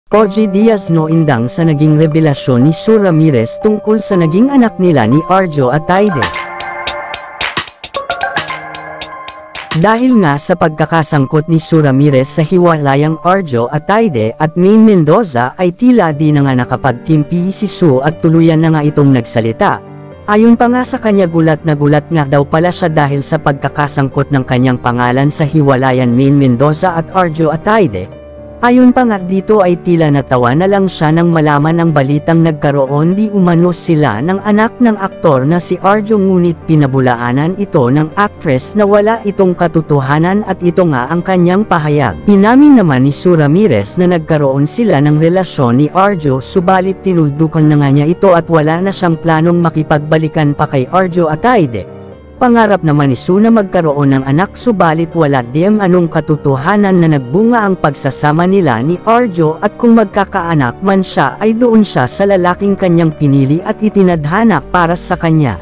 Koji Diaz noindang sa naging revelasyon ni Sue Ramirez tungkol sa naging anak nila ni Arjo Ataide. Dahil nga sa pagkakasangkot ni Sue Ramirez sa hiwalayang Arjo Ataide at Maine Mendoza ay tila di na nga nakapagtimpi si Sue at tuluyan na nga itong nagsalita. Ayon pa nga sa kanya gulat nga daw pala siya dahil sa pagkakasangkot ng kanyang pangalan sa hiwalayan Maine Mendoza at Arjo Ataide. Ayon pa nga dito ay tila natawa na lang siya nang malaman ang balitang nagkaroon di umano sila ng anak ng aktor na si Arjo ngunit pinabulaanan ito ng actress na wala itong katotohanan at ito nga ang kanyang pahayag. Inamin naman ni Sue Ramirez na nagkaroon sila ng relasyon ni Arjo subalit tinuldukan na nga niya ito at wala na siyang planong makipagbalikan pa kay Arjo Ataide. Pangarap naman ni Sue na magkaroon ng anak subalit wala diyang anong katotohanan na nagbunga ang pagsasama nila ni Arjo at kung magkakaanak man siya ay doon siya sa lalaking kanyang pinili at itinadhana para sa kanya.